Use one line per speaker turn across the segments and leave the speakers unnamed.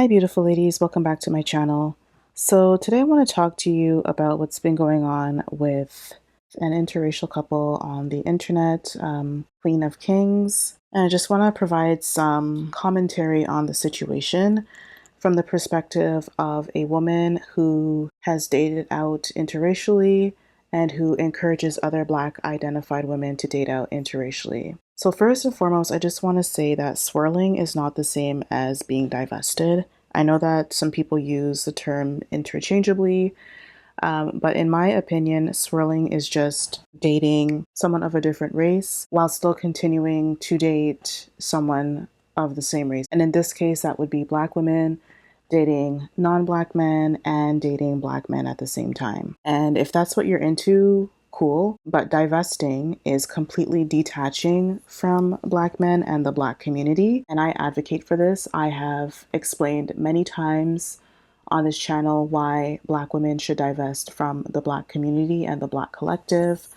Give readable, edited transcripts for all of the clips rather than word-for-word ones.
Hi beautiful ladies, welcome back to my channel. So today I want to talk to you about what's been going on with an interracial couple on the internet, Queen of Kings. And I just want to provide some commentary on the situation from the perspective of a woman who has dated out interracially and who encourages other Black identified women to date out interracially. So first and foremost, I just want to say that swirling is not the same as being divested. I know that some people use the term interchangeably, but in my opinion, swirling is just dating someone of a different race while still continuing to date someone of the same race. And in this case, that would be Black women dating non-Black men and dating Black men at the same time. And if that's what you're into, cool. But divesting is completely detaching from Black men and the Black community. And I advocate for this. I have explained many times on this channel why Black women should divest from the Black community and the Black collective.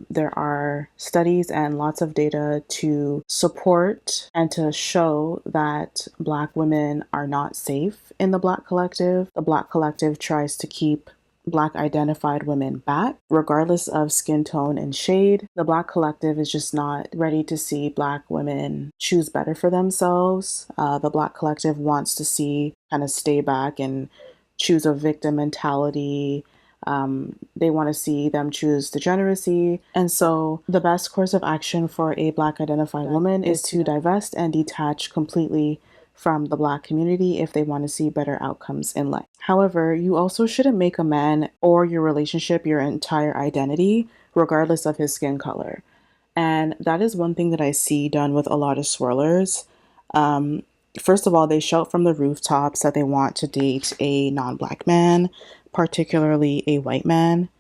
There are studies and lots of data to support and to show that Black women are not safe in the Black collective. The Black collective tries to keep Black identified women back, regardless of skin tone and shade. The Black collective is just not ready to see Black women choose better for themselves. The Black collective wants to see kind of stay back and choose a victim mentality. They want to see them choose degeneracy. And so the best course of action for a Black identified woman is to divest and detach completely from the Black community if they want to see better outcomes in life. However, you also shouldn't make a man or your relationship your entire identity, regardless of his skin color. And that is one thing that I see done with a lot of swirlers. First of all, they shout from the rooftops that they want to date a non-Black man, particularly a white man,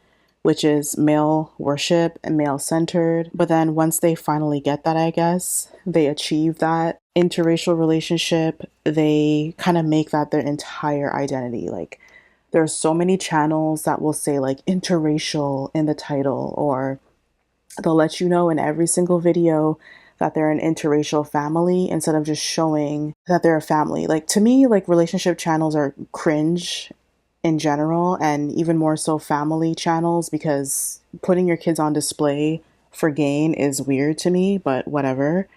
which is male worship and male centered. But then once they finally get that, I guess, they achieve that interracial relationship, they kind of make that their entire identity. Like, there's so many channels that will say like interracial in the title, or they'll let you know in every single video that they're an interracial family instead of just showing that they're a family. Like, to me, like, relationship channels are cringe in general, and even more so family channels, because putting your kids on display for gain is weird to me, but whatever.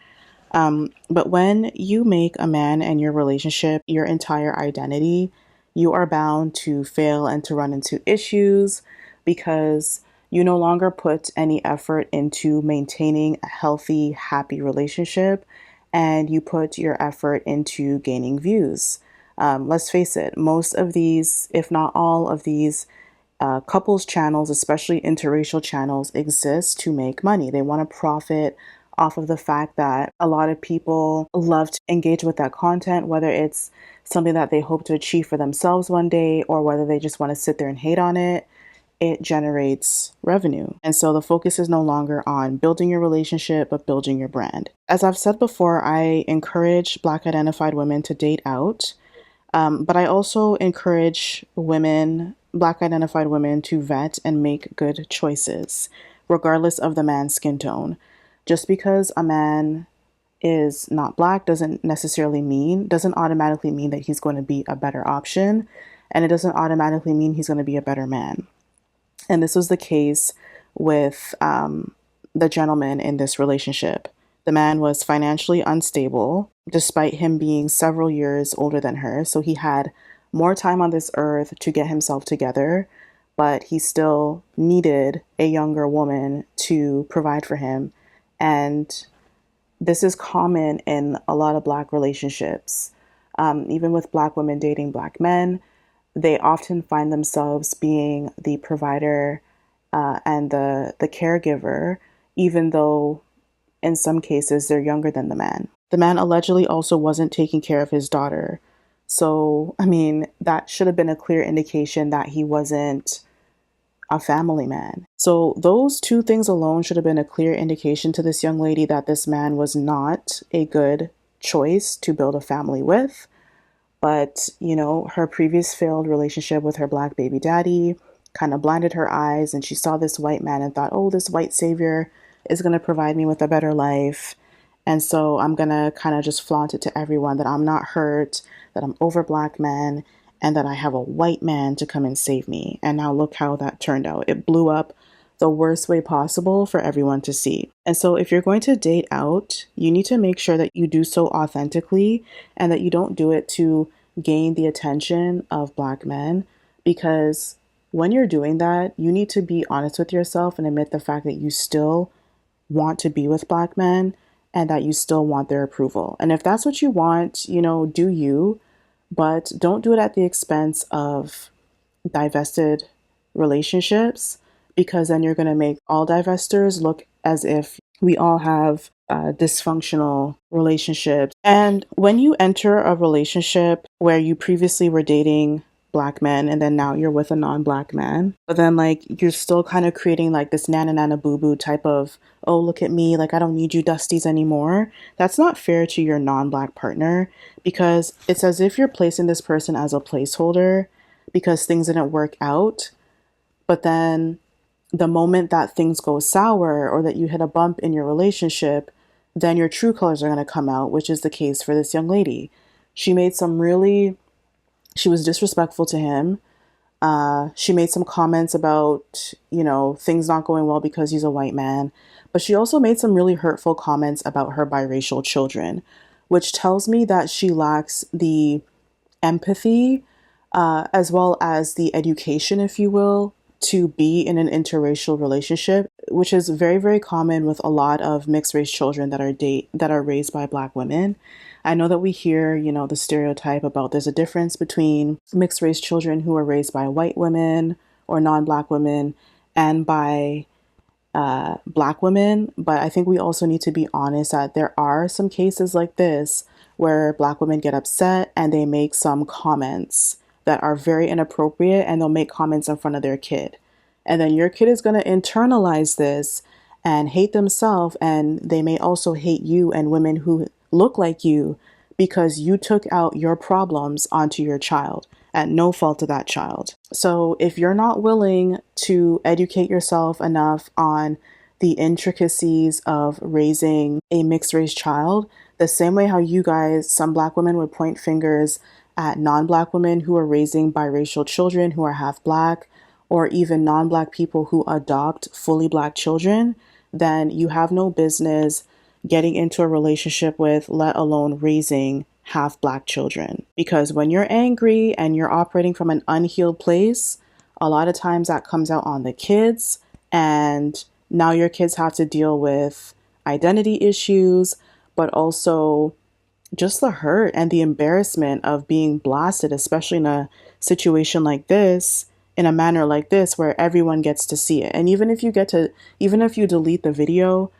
But when you make a man and your relationship your entire identity, you are bound to fail and to run into issues because you no longer put any effort into maintaining a healthy, happy relationship, and you put your effort into gaining views. Let's face it, most of these, if not all of these, couples channels, especially interracial channels, exist to make money. They want to profit off of the fact that a lot of people love to engage with that content, whether it's something that they hope to achieve for themselves one day or whether they just want to sit there and hate on it. It generates revenue. And so the focus is no longer on building your relationship, but building your brand. As I've said before, I encourage Black identified women to date out. But I also encourage women, Black identified women, to vet and make good choices, regardless of the man's skin tone. Just because a man is not Black doesn't automatically mean that he's going to be a better option. And it doesn't automatically mean he's going to be a better man. And this was the case with the gentleman in this relationship. The man was financially unstable, despite him being several years older than her. So he had more time on this earth to get himself together, but he still needed a younger woman to provide for him. And this is common in a lot of Black relationships. Even with Black women dating Black men, they often find themselves being the provider and the caregiver, even though in some cases they're younger than the man. The man allegedly also wasn't taking care of his daughter. So, I mean, that should have been a clear indication that he wasn't a family man. So those two things alone should have been a clear indication to this young lady that this man was not a good choice to build a family with. But, you know, her previous failed relationship with her Black baby daddy kind of blinded her eyes, and she saw this white man and thought, oh, this white savior is going to provide me with a better life. And so I'm gonna kind of just flaunt it to everyone that I'm not hurt, that I'm over black men, and that I have a white man to come and save me. And now look how that turned out. It blew up the worst way possible for everyone to see. And so if you're going to date out, you need to make sure that you do so authentically and that you don't do it to gain the attention of black men, because when you're doing that, you need to be honest with yourself and admit the fact that you still want to be with black men and that you still want their approval. And if that's what you want, do you, but don't do it at the expense of divested relationships, because then you're going to make all divestors look as if we all have dysfunctional relationships. And when you enter a relationship where you previously were dating black men and then now you're with a non-black man, but then like you're still kind of creating like this nana nana boo boo type of, oh, look at me, like I don't need you dusties anymore. That's not fair to your non-black partner, because it's as if you're placing this person as a placeholder because things didn't work out. But then the moment that things go sour or that you hit a bump in your relationship, then your true colors are going to come out, which is the case for this young lady. She was disrespectful to him. She made some comments about, things not going well because he's a white man. But she also made some really hurtful comments about her biracial children, which tells me that she lacks the empathy, as well as the education, if you will, to be in an interracial relationship, which is very, very common with a lot of mixed race children that are raised by black women. I know that we hear, the stereotype about there's a difference between mixed race children who are raised by white women or non-black women and by black women. But I think we also need to be honest that there are some cases like this where black women get upset and they make some comments that are very inappropriate, and they'll make comments in front of their kid. And then your kid is going to internalize this and hate themselves, and they may also hate you and women who look like you because you took out your problems onto your child at no fault of that child. So if you're not willing to educate yourself enough on the intricacies of raising a mixed race child, the same way how you guys, some black women would point fingers at non-black women who are raising biracial children who are half black, or even non-black people who adopt fully black children, then you have no business getting into a relationship with, let alone raising half black children. Because when you're angry and you're operating from an unhealed place, a lot of times that comes out on the kids, and now your kids have to deal with identity issues, but also just the hurt and the embarrassment of being blasted, especially in a situation like this, in a manner like this, where everyone gets to see it. And even if you delete the video,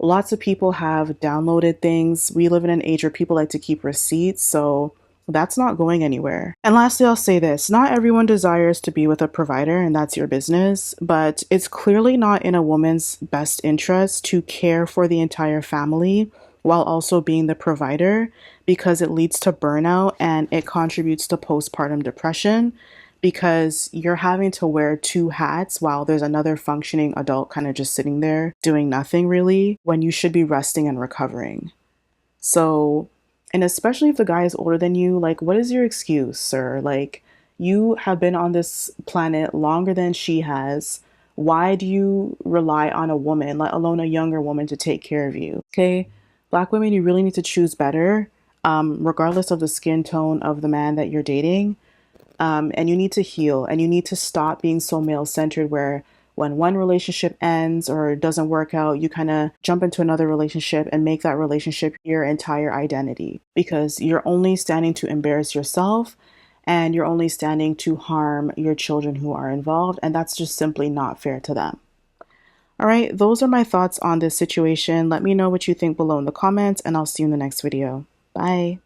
lots of people have downloaded things. We live in an age where people like to keep receipts, so that's not going anywhere. And lastly, I'll say this: not everyone desires to be with a provider, and that's your business, but it's clearly not in a woman's best interest to care for the entire family while also being the provider, because it leads to burnout and it contributes to postpartum depression, because you're having to wear two hats while there's another functioning adult kind of just sitting there doing nothing really, when you should be resting and recovering. So, and especially if the guy is older than you, like, what is your excuse, sir? Like, you have been on this planet longer than she has. Why do you rely on a woman, let alone a younger woman, to take care of you? Okay, black women, you really need to choose better, regardless of the skin tone of the man that you're dating. And you need to heal, and you need to stop being so male-centered where when one relationship ends or doesn't work out, you kind of jump into another relationship and make that relationship your entire identity, because you're only standing to embarrass yourself and you're only standing to harm your children who are involved, and that's just simply not fair to them. All right, those are my thoughts on this situation. Let me know what you think below in the comments, and I'll see you in the next video. Bye.